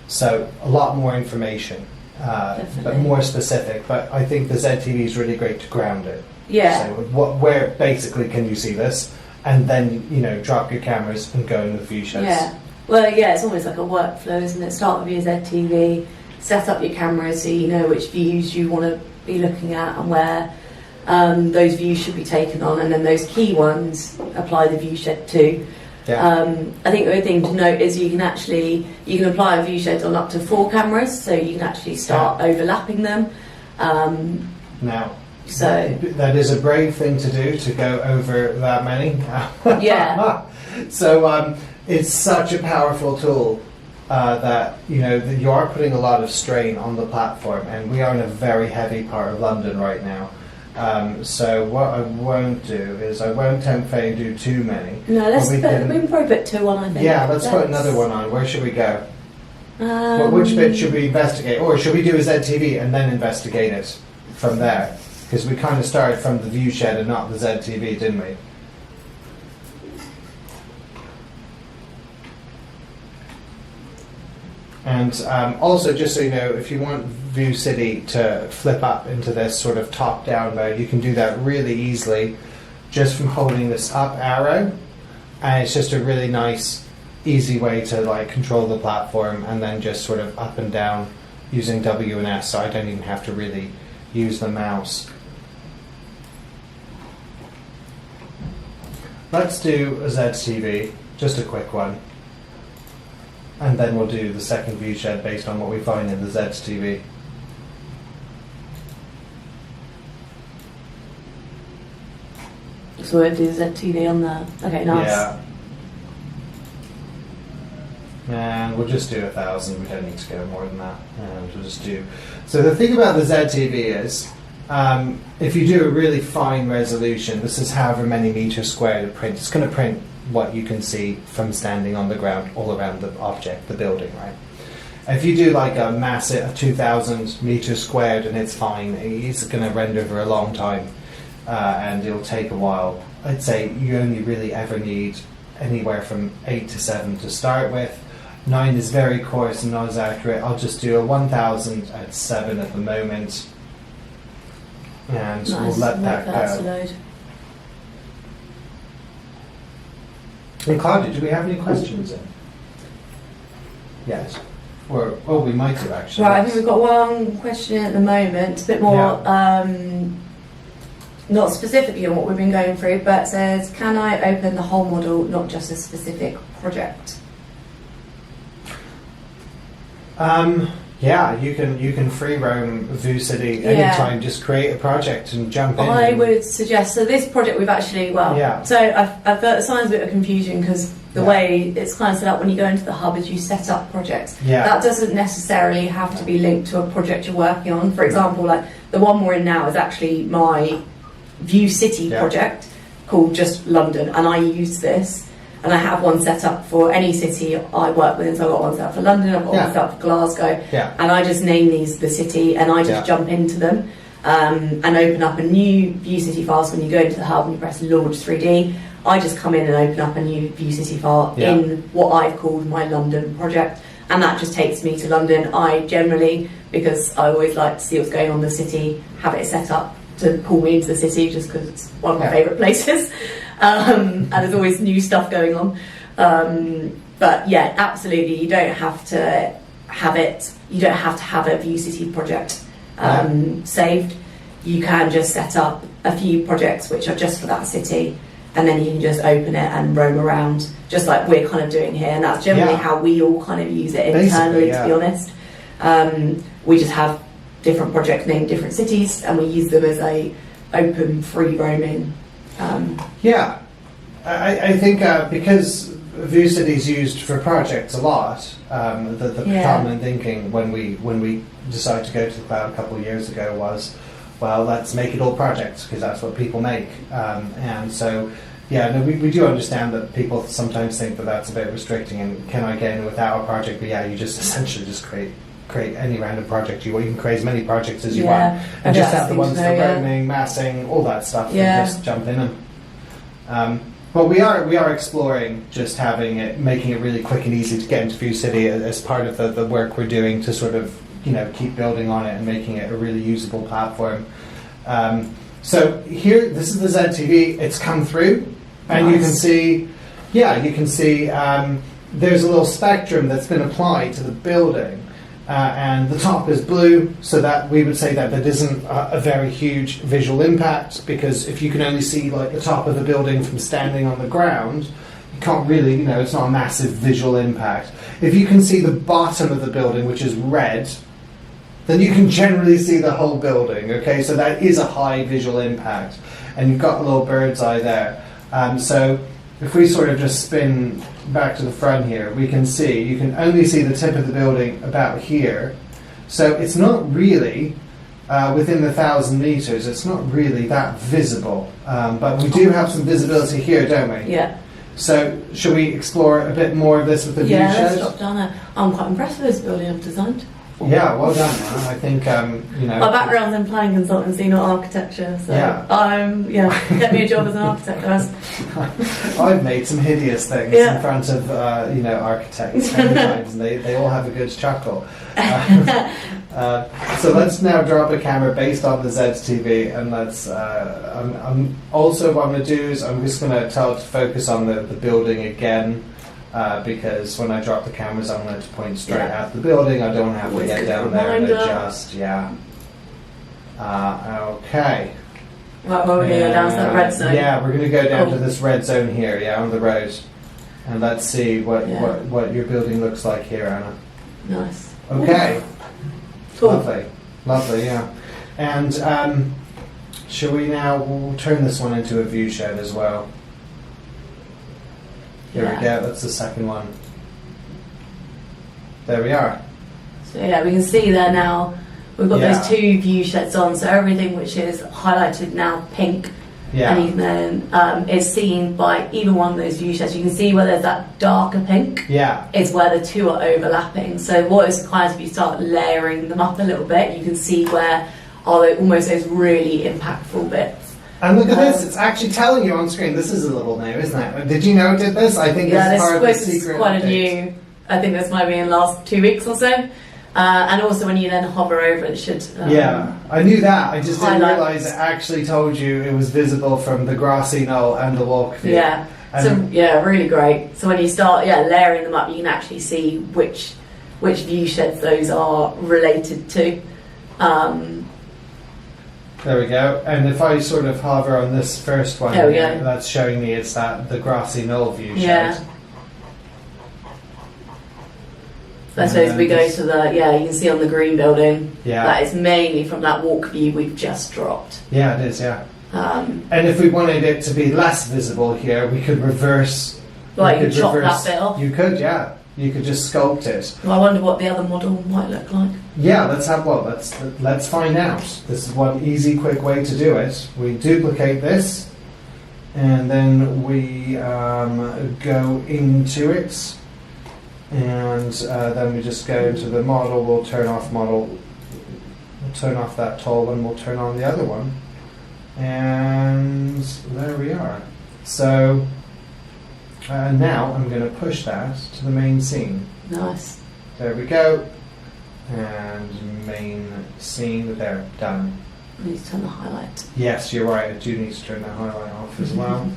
So a lot more information, but more specific. But I think the ZTV is really great to ground it. Yeah. So where basically can you see this? And then, drop your cameras and go in the VU.CITY. Yeah. Well, yeah, it's almost like a workflow, isn't it? Start with your ZTV, set up your camera so you know which views you want to be looking at and where those views should be taken on, and then those key ones apply the view shed to. Yeah. I think the other thing to note is you can apply a view shed on up to 4 cameras, so you can actually start overlapping them. Now, so that is a brave thing to do, to go over that many. Yeah. So it's such a powerful tool that that you are putting a lot of strain on the platform, and we are in a very heavy part of London right now. So what I won't do is I won't tempt fate and do too many. No, we can probably put 2 on, I think. Yeah, let's put another one on. Where should we go? Which bit should we investigate? Or should we do a ZTV and then investigate it from there? Because we kind of started from the view shed and not the ZTV, didn't we? And also, just so you know, if you want VU.CITY to flip up into this sort of top-down mode, you can do that really easily just from holding this up arrow. And it's just a really nice, easy way to like control the platform, and then just sort of up and down using W and S, so I don't even have to really use the mouse. Let's do a ZTV, just a quick one. And then we'll do the second view shed based on what we find in the ZTV. So we'll do ZTV on there. Okay, nice. Yeah. And we'll just do 1,000. We don't need to go more than that. And we'll just do. So the thing about the ZTV is, if you do a really fine resolution, this is however many meters squared to print. It's going to print what you can see from standing on the ground all around the object, the building, right? If you do like a massive 2,000 meters squared and it's fine, it's going to render for a long time, and it'll take a while. I'd say you only really ever need anywhere from 8 to 7 to start with. 9 is very coarse and not as accurate. I'll just do a 1,000 at 7 at the moment, and nice. We'll let that go. Load. And Claudia, do we have any questions in? Yes. Or, we might do actually. Right, I think we've got one question at the moment, a bit more, not specifically on what we've been going through, but it says, can I open the whole model, not just a specific project? Yeah, you can free roam VU.CITY anytime. Just create a project and jump in. I would suggest, so this project we've actually, so I've got signs a bit of confusion because the way it's kind of set up when you go into the hub is you set up projects. That doesn't necessarily have to be linked to a project you're working on. For example, like the one we're in now is actually my VU.CITY project called just London, and I use this. And I have one set up for any city I work with, so I've got one set up for London, I've got one set up for Glasgow, and I just name these the city, and I just jump into them and open up a new VU.CITY file. So when you go into the hub and you press Launch 3D, I just come in and open up a new VU.CITY file in what I've called my London project, and that just takes me to London. I generally, because I always like to see what's going on in the city, have it set up to pull me into the city just because it's one of my favourite places. And there's always new stuff going on. But yeah, absolutely, you don't have to have it. You don't have to have a VU.CITY project saved. You can just set up a few projects which are just for that city, and then you can just open it and roam around, just like we're kind of doing here. And that's generally how we all kind of use it internally, to be honest. We just have different projects named different cities, and we use them as a open, free roaming. I think because VU.CITY is used for projects a lot, the common thinking when we decided to go to the cloud a couple of years ago was, well, let's make it all projects because that's what people make. And so, we do understand that people sometimes think that that's a bit restricting, and can I get in without a project? But you just essentially just create any random project you want. You can create as many projects as you want, and just have the ones for roaming, massing, all that stuff, and just jump in them. But we are exploring just making it really quick and easy to get into VU.CITY as part of the work we're doing to sort of keep building on it and making it a really usable platform. So here, this is the ZTV. It's come through, and you can see there's a little spectrum that's been applied to the building. And the top is blue, so that we would say that that isn't a very huge visual impact, because if you can only see like the top of the building from standing on the ground, you can't really, it's not a massive visual impact. If you can see the bottom of the building, which is red, then you can generally see the whole building, okay? So that is a high visual impact. And you've got a little bird's eye there. So if we sort of just spin back to the front here, we can see, you can only see the tip of the building about here. So it's not really, within the 1,000 metres, it's not really that visible. But we do have some visibility here, don't we? Yeah. So should we explore a bit more of this with the view Yeah, shed? let's drop down there. I'm quite impressed with this building I've designed. Yeah, well done, man. I think, My background's in planning consultancy, not architecture, so get me a job as an architect, guys. I've made some hideous things in front of, architects many times, and they all have a good chuckle. So let's now drop a camera based on the ZTV, and let's, I'm also what I'm going to do is I'm just going to tell it to focus on the building again. Because when I drop the cameras, I want it to point straight at the building. I don't have to get down there and adjust. Yeah. Okay. Right, well, we're going to go down to that red zone. Yeah, we're going to go down to this red zone here, on the road. And let's see what your building looks like here, Anna. Nice. Okay. Cool. Lovely, yeah. And shall we now, we'll turn this one into a view shed as well. Here we go, that's the second one. There we are. So we can see there now, we've got those two view sheds on, so everything which is highlighted now pink, and then is seen by either one of those view sheds. You can see where there's that darker pink, is where the two are overlapping. So what is kind of, if you start layering them up a little bit, you can see where are almost those really impactful bits. And look at this, it's actually telling you on screen. This is a little new, isn't it? Did you know it did this? I think this is part of the secret. Quite a new, I think this might be in the last 2 weeks or so. And also when you then hover over it should... I knew that. I just didn't realise it actually told you it was visible from the grassy knoll and the walk view. Yeah, really great. So when you start layering them up, you can actually see which view sheds those are related to. There we go. And if I sort of hover on this first one, that's showing me it's the grassy knoll view shed. I suppose we go to the, you can see on the green building, that is mainly from that walk view we've just dropped. Yeah, it is, and if we wanted it to be less visible here, we could reverse... Like you could chop that bit off? You could, You could just sculpt it. Well, I wonder what the other model might look like. Yeah, let's find out. This is one easy, quick way to do it. We duplicate this, and then we go into it, and then we just go into the model. We'll turn off that tall one. We'll turn on the other one, and there we are. So. Now I'm going to push that to the main scene. Nice. There we go. And main scene, there, done. I need to turn the highlight. Yes, you're right, I do need to turn that highlight off as well.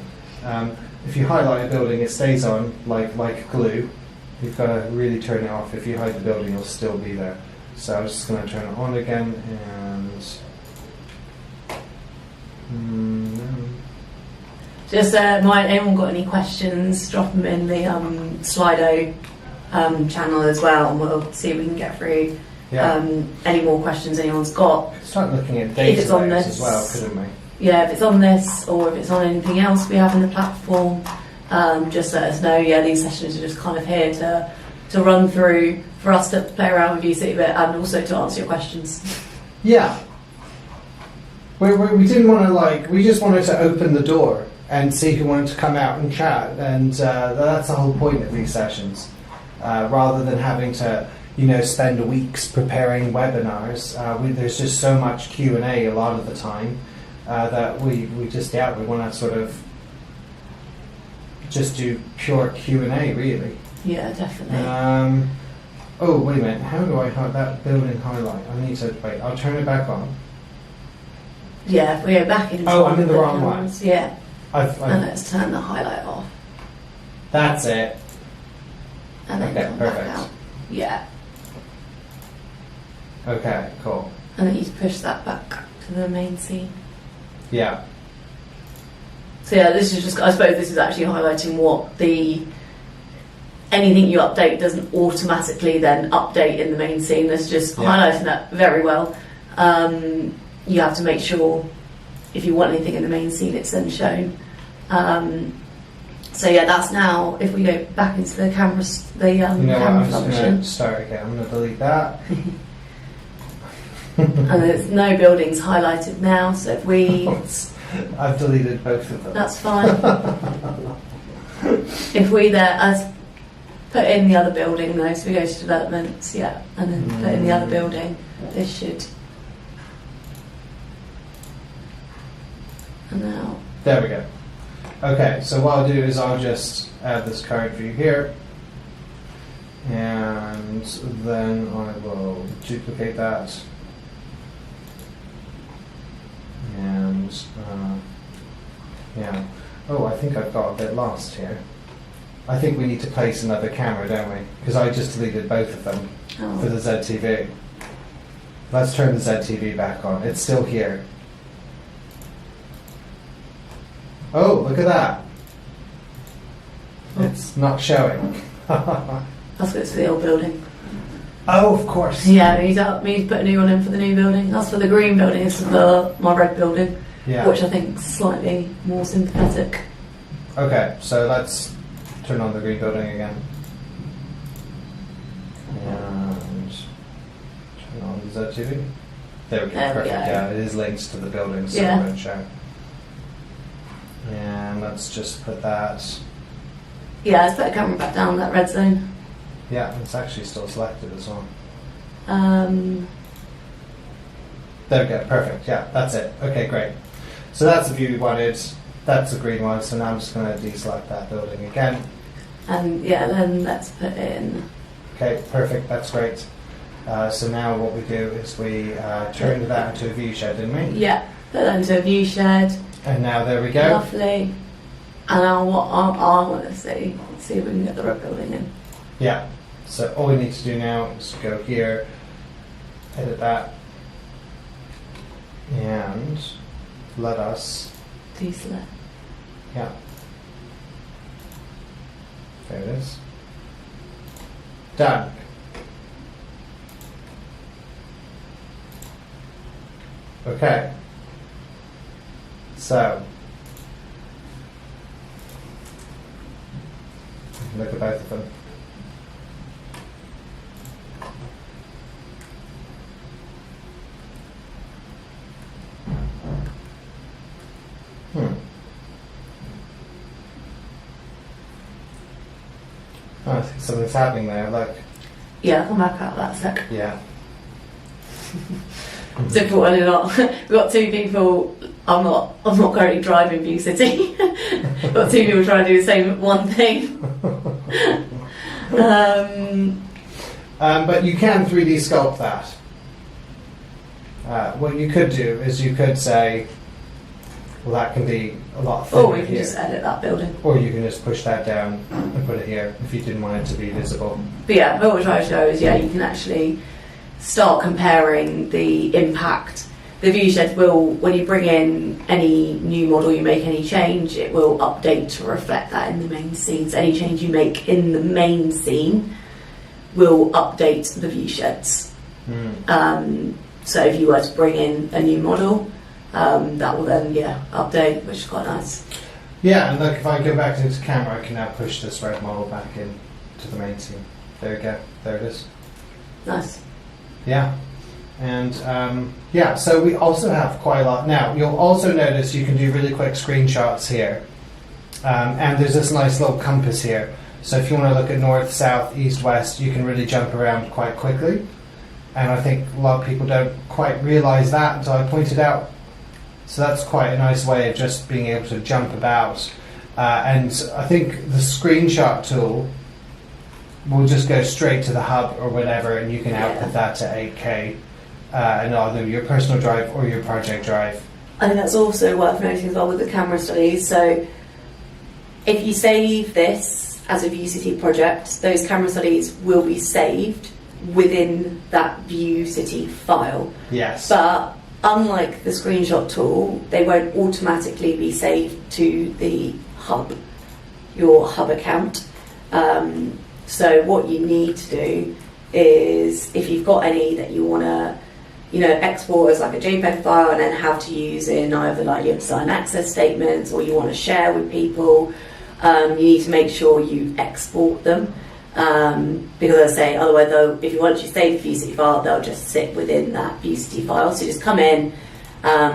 If you highlight a building, it stays on like glue. You've got to really turn it off. If you hide the building, it'll still be there. So I'm just going to turn it on again and... Just, anyone got any questions, drop them in the Slido channel as well, and we'll see if we can get through any more questions anyone's got. Start looking at data as well, couldn't we? Yeah, if it's on this or if it's on anything else we have in the platform, just let us know. Yeah, these sessions are just kind of here to run through, for us to play around with VU.CITY a bit, and also to answer your questions. Yeah. We didn't want to we just wanted to open the door and see who wanted to come out and chat, and that's the whole point of these sessions. Rather than having to, spend weeks preparing webinars, there's just so much Q&A a lot of the time that we want to sort of just do pure Q&A, really. Yeah, definitely. Oh, wait a minute. How do I have that building highlight? I need to wait. I'll turn it back on. Yeah, if we go back into... Oh, I'm in the wrong one. Yeah. And let's turn the highlight off. That's it. and then Okay, come perfect. back out. Yeah, Okay, cool. and then you push that back to the main scene. Yeah. So yeah, this is just, I suppose this is actually highlighting what anything you update doesn't automatically then update in the main scene. That's just highlighting that very well. You have to make sure if you want anything in the main scene, it's then shown. So yeah, that's now, if we go back into the camera, camera I'm just function. going to start again. I'm going to delete that. And there's no buildings highlighted now, so if we... I've deleted both of them. That's fine. If we put in the other building though, so we go to developments, and then put in the other building, this should... And now... There we go. Okay, so what I'll do is I'll just add this current view here, and then I will duplicate that, and oh, I think I've got a bit lost here. I think we need to place another camera, don't we? Because I just deleted both of them for the ZTV. Let's turn the ZTV back on. It's still here. Oh, look at that. It's not showing. That's good, it's the old building. Oh, of course. Yeah, we need to put a new one in for the new building. That's for the green building, this is for my red building, which I think is slightly more sympathetic. Okay, so let's turn on the green building again. And turn on the ZTV. There we go, perfect. Yeah, it is linked to the building, so it won't show. And let's just put that... Yeah, let's put a camera back down that red zone. Yeah, it's actually still selected as well. There we go, perfect. Yeah, that's it. Okay, great. So that's the view we wanted. That's the green one, so now I'm just going to deselect that building again. And then let's put in... Okay, perfect, that's great. So now what we do is we turned that into a view shed, didn't we? Yeah, put that into a view shed. And now there we go. Lovely. And now what I want to see if we can get the red building in. Yeah, so all we need to do now is go here, edit that, and let us... Deselect. Yeah. There it is. Done. Okay. So, look at both of them. Oh, I think something's happening there, look. Yeah, I'll come back out of that sec. Yeah. Difficult one or not. We've got two people. I'm not currently driving VU.CITY. We've got two people trying to do the same one thing. But you can 3D sculpt that. What you could do is you could say, well, that can be a lot thinner. Or we can just edit that building. Or you can just push that down and put it here if you didn't want it to be visible. But yeah, what we're trying to show is, you can actually start comparing the impact. The view shed will, when you bring in any new model, you make any change, it will update to reflect that in the main scenes. Any change you make in the main scene will update the view sheds. So if you were to bring in a new model, that will then update, which is quite nice. Yeah, and look, if I go back into camera, I can now push this red model back in to the main scene. There you go, there it is. Nice. Yeah, and so we also have quite a lot. Now, you'll also notice you can do really quick screenshots here. And there's this nice little compass here. So if you want to look at north, south, east, west, you can really jump around quite quickly. And I think a lot of people don't quite realise that until I point it out. So that's quite a nice way of just being able to jump about. And I think the screenshot tool will just go straight to the hub or whatever, and you can output that to 8K and either your personal drive or your project drive. I think that's also worth noting as well with the camera studies. So if you save this as a VU.CITY project, those camera studies will be saved within that VU.CITY file. Yes. But unlike the screenshot tool, they won't automatically be saved to the hub, your hub account. So what you need to do is, if you've got any that you want to, export as like a JPEG file and then have to use in either like your design access statements or you want to share with people, you need to make sure you export them. Because as I say, otherwise though, if you want to save the VU.CITY file, they'll just sit within that VU.CITY file. So just come in,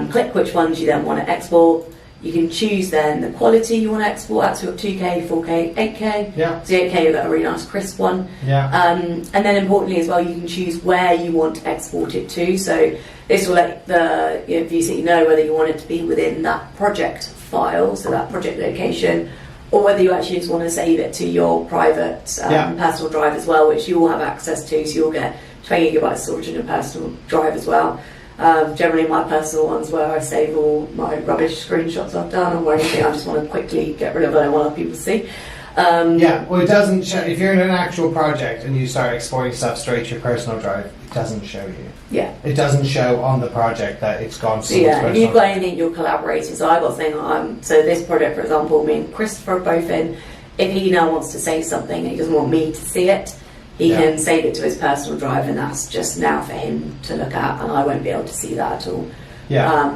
click which ones you then want to export. You can choose then the quality you want to export at, so you've got 2K, 4K, 8K. Yeah. So 8K, you've got a really nice crisp one. Yeah. And then importantly as well, you can choose where you want to export it to. So this will let the VU.CITY know whether you want it to be within that project file, so that project location, or whether you actually just want to save it to your private personal drive as well, which you will have access to. So you'll get 20 gigabytes storage in your personal drive as well. Generally my personal ones where I save all my rubbish screenshots I've done or anything I just want to quickly get rid of. I don't want other people to see. Well, it doesn't show. If you're in an actual project and you start exporting stuff straight to your personal drive, it doesn't show you. Yeah. It doesn't show on the project that it's gone to so if you've got anything you're collaborating, so I've got something so this project, for example, me and Christopher are both in. If he now wants to save something and he doesn't want me to see it, he can save it to his personal drive, and that's just now for him to look at, and I won't be able to see that at all. Yeah.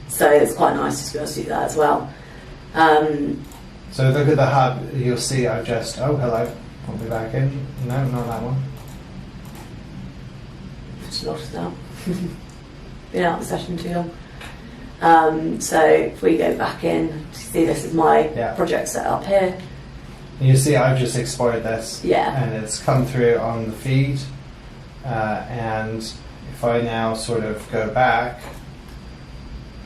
So it's quite nice to be able to do that as well. So look at the hub, you'll see I've just, oh hello, put me back in. No, not that one. Just lost it out. Been out of the session too long. So if we go back in, see this is my project set up here. And you see I've just exported this. Yeah. And it's come through on the feed. And if I now sort of go back,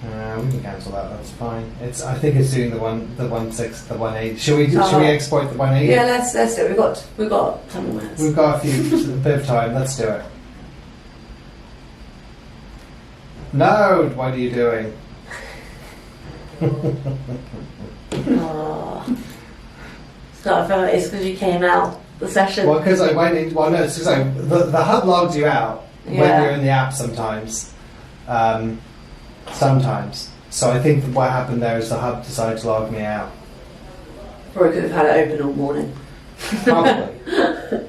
we can cancel that. That's fine. I think it's doing the 180. Should we export the 180? Yeah, let's do it. We've got 10 more minutes. We've got a bit of time. Let's do it. No, what are you doing? So I feel like it's because you came out the session. Well, because I went in. Well, no, it's because the hub logs you out when you're in the app sometimes. Sometimes. So I think that what happened there is the hub decided to log me out. Or we could have had it open all morning. Probably. At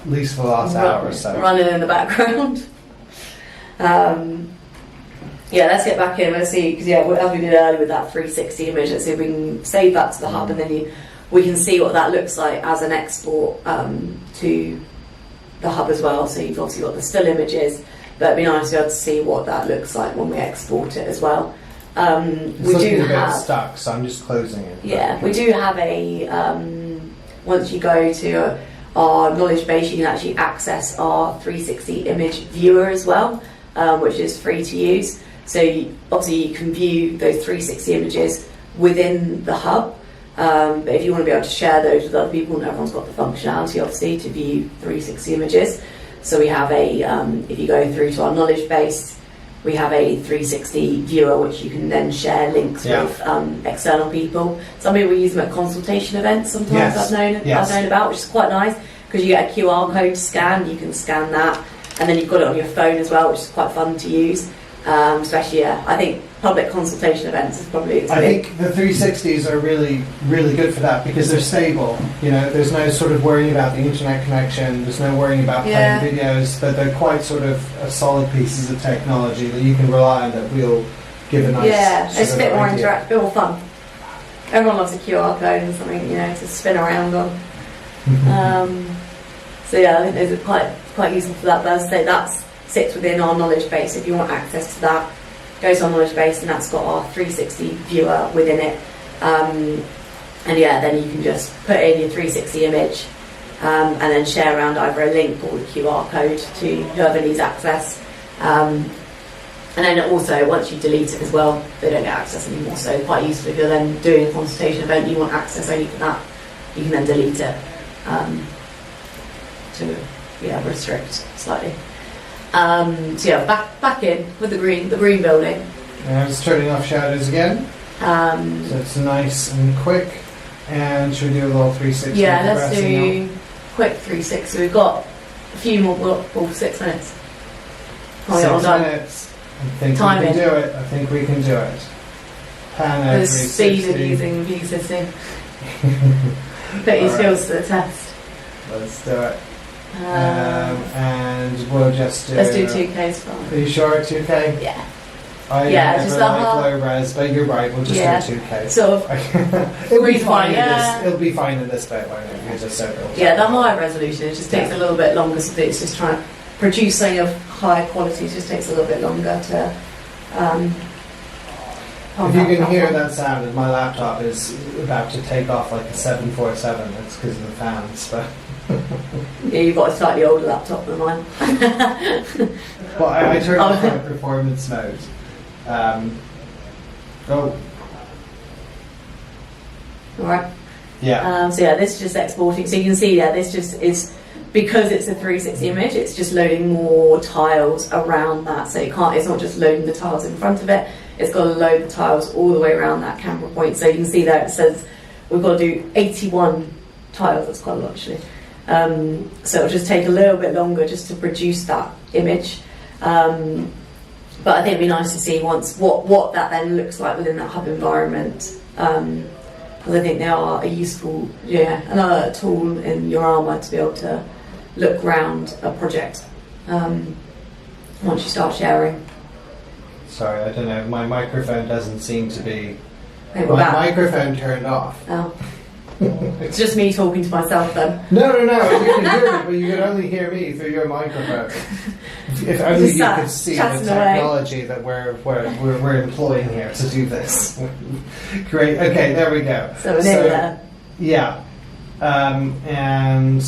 least for the last hour or so. Running in the background. Let's get back in. Let's see, because as we did earlier with that 360 image, let's see if we can save that to the hub, and then we can see what that looks like as an export to the hub as well. So you've obviously got the still images, but it'd be nice to be able to see what that looks like when we export it as well. It's looking a bit stuck, so I'm just closing it. Yeah, we do have a once you go to our knowledge base, you can actually access our 360 image viewer as well, which is free to use. So obviously you can view those 360 images within the hub, but if you want to be able to share those with other people, and everyone's got the functionality obviously to view 360 images. So we have if you go through to our knowledge base, we have a 360 viewer which you can then share links with external people. Some people use them at consultation events sometimes. I've known about, which is quite nice because you get a QR code to scan. You can scan that, and then you've got it on your phone as well, which is quite fun to use. Especially, I think public consultation events is probably. I think the 360s are really, really good for that because they're stable. There's no sort of worrying about the internet connection. There's no worrying about playing videos. But they're quite sort of solid pieces of technology that you can rely on that will give a nice. It's a bit more interactive, a bit more fun. Everyone loves a QR code and something to spin around on. I think those are quite useful for that. But as I say, that sits within our knowledge base. If you want access to that, go to our knowledge base, and that's got our 360 viewer within it. Then you can just put in your 360 image and then share around either a link or the QR code to whoever needs access. And then also, once you delete it as well, they don't get access anymore. So quite useful if you're then doing a consultation event, you want access only for that, you can then delete it to restrict slightly. Back in with the green building. And it's turning off shadows again. So it's nice and quick. And should we do a little 360? Yeah, let's do quick 360. We've got a few more, 6 minutes. Oh, 6 minutes. I think we can do it. I think we can do it. Pan the speed of using VU.CITY. Put your skills to the test. Let's do it. And we'll just do... Let's do 2K as well. Are you sure 2K? Yeah. I never like low res, but you're right, we'll just do 2K. Sort of. It'll be fine it'll be fine in this bit, won't it? You just said it. Yeah, the higher resolution, it just takes a little bit longer, so it's just trying to produce something of higher quality, it just takes a little bit longer to... if you can hear that sound, my laptop is about to take off like a 747, it's because of the fans, but... Yeah, you've got a slightly older laptop than mine. Well, I turned off my performance mode. Alright. Yeah. So yeah, this is just exporting. So you can see this just is, because it's a 360 image, it's just loading more tiles around that. So it's not just loading the tiles in front of it, it's got to load the tiles all the way around that camera point. So you can see there it says we've got to do 81 tiles, that's quite a lot actually. So it'll just take a little bit longer just to produce that image. But I think it'd be nice to see what that then looks like within that hub environment. Because I think they are a useful, another tool in your armour to be able to look around a project once you start sharing. Sorry, I don't know, my microphone doesn't seem to be... My microphone turned off. Oh. It's just me talking to myself then. No, you can hear me, but you can only hear me through your microphone. If only you could see the technology that we're employing here to do this. Great. Okay, there we go. So there. Yeah, and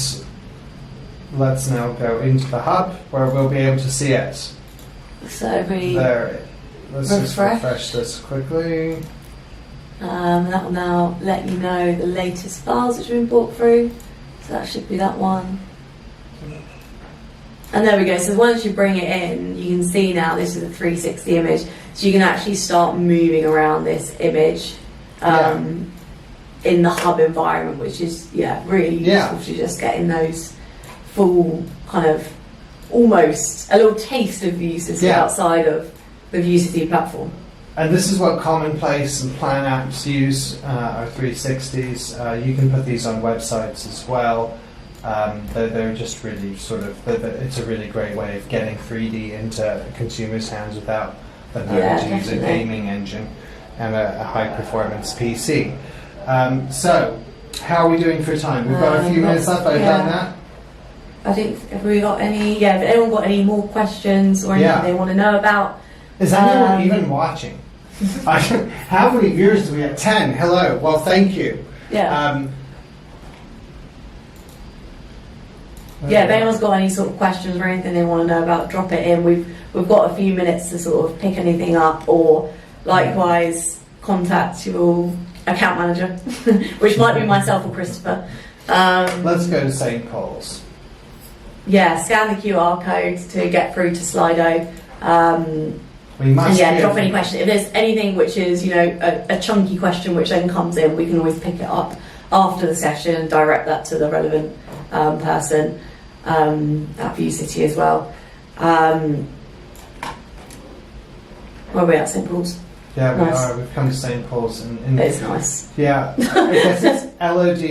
let's now go into the hub where we'll be able to see it. So let's just refresh this quickly. That will now let you know the latest files which have been brought through. So that should be that one. And there we go. So once you bring it in, you can see now this is a 360 image. So you can actually start moving around this image in the hub environment, which is really useful to just getting those full kind of almost a little taste of VU.CITY outside of the VU.CITY platform. And this is what Commonplace and Plan apps use, our 360s. You can put these on websites as well. They're just really it's a really great way of getting 3D into consumers' hands without them having to use a gaming engine and a high-performance PC. So, how are we doing for time? We've got a few minutes left. I've done that. I think, have we got any, have anyone got any more questions or anything they want to know about? Is anyone even watching? How many viewers do we have? 10. Hello. Well, thank you. Yeah. If anyone's got any sort of questions or anything they want to know about, drop it in. We've got a few minutes to sort of pick anything up, or likewise contact your account manager, which might be myself or Christopher. Let's go to St. Paul's. Yeah, scan the QR code to get through to Slido. Drop any question. If there's anything which is, a chunky question which then comes in, we can always pick it up after the session and direct that to the relevant person at VU.CITY as well. Where are we at, St. Paul's? Yeah, we are. We've come to St. Paul's. It's nice. Yeah, I guess it's LOD.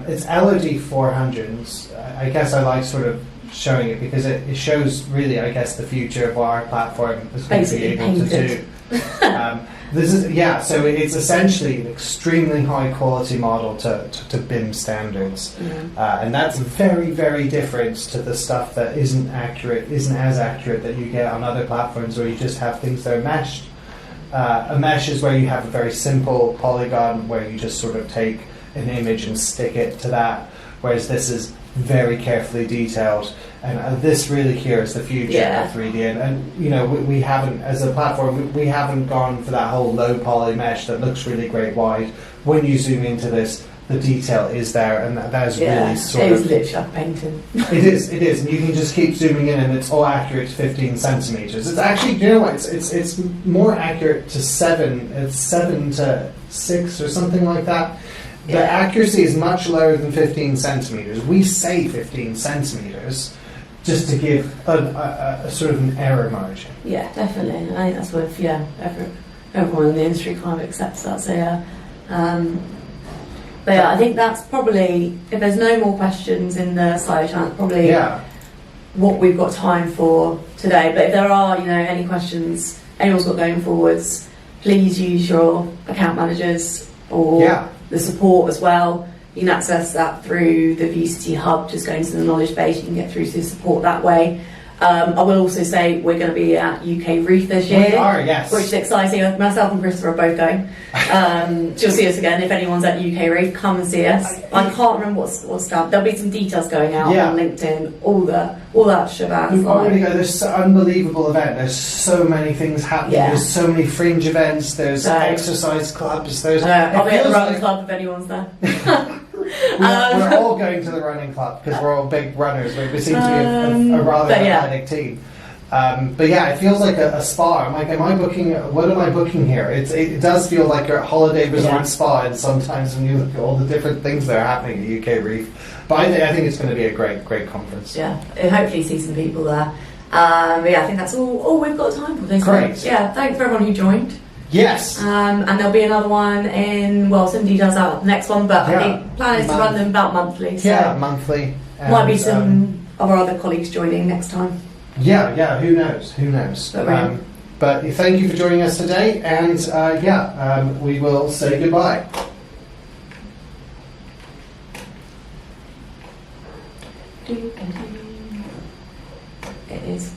It's LOD 400s. I guess I like sort of showing it because it shows really, I guess, the future of what our platform is going to be able to do. So it's essentially an extremely high quality model to BIM standards, and that's very, very different to the stuff that isn't as accurate that you get on other platforms where you just have things that are meshed. A mesh is where you have a very simple polygon where you just sort of take an image and stick it to that, whereas this is very carefully detailed, and this really here is the future of 3D. And we haven't, as a platform, we haven't gone for that whole low poly mesh that looks really great wide. When you zoom into this, the detail is there, and that is really sort of... It is literally like painting. It is, and you can just keep zooming in, and it's all accurate to 15 centimeters. It's actually, it's more accurate to 7. It's 7 to 6 or something like that. The accuracy is much lower than 15 centimeters. We say 15 centimeters just to give a sort of an error margin. Yeah, definitely. I think that's what, everyone in the industry kind of accepts that. So yeah. But yeah, I think that's probably, if there's no more questions in the slide chat, probably what we've got time for today. But if there are, any questions anyone's got going forwards, please use your account managers or the support as well. You can access that through the VU.CITY hub, just going to the knowledge base, you can get through to support that way. I will also say we're going to be at UK Reef this year. We are, yes. Which is exciting. Myself and Christopher are both going. You'll see us again. If anyone's at UK Reef, come and see us. I can't remember what's down. There'll be some details going out on LinkedIn, all that shebang. We've already got this unbelievable event. There's so many things happening. There's so many fringe events. There's exercise clubs. There's I'll be at the running club if anyone's there. We're all going to the running club because we're all big runners. We seem to be a rather athletic team. But yeah, it feels like a spa. I'm like, what am I booking here? It does feel like a holiday resort spa, and sometimes when you look at all the different things that are happening at UK Reef. But I think it's going to be a great conference. Yeah, and hopefully see some people there. But yeah, I think that's all we've got time for this. Great. Yeah, thanks for everyone who joined. Yes. And there'll be another one some details out the next one, but I think plan is to run them about monthly. So monthly. Might be some of our other colleagues joining next time. Yeah, who knows? But thank you for joining us today, and we will say goodbye. It is.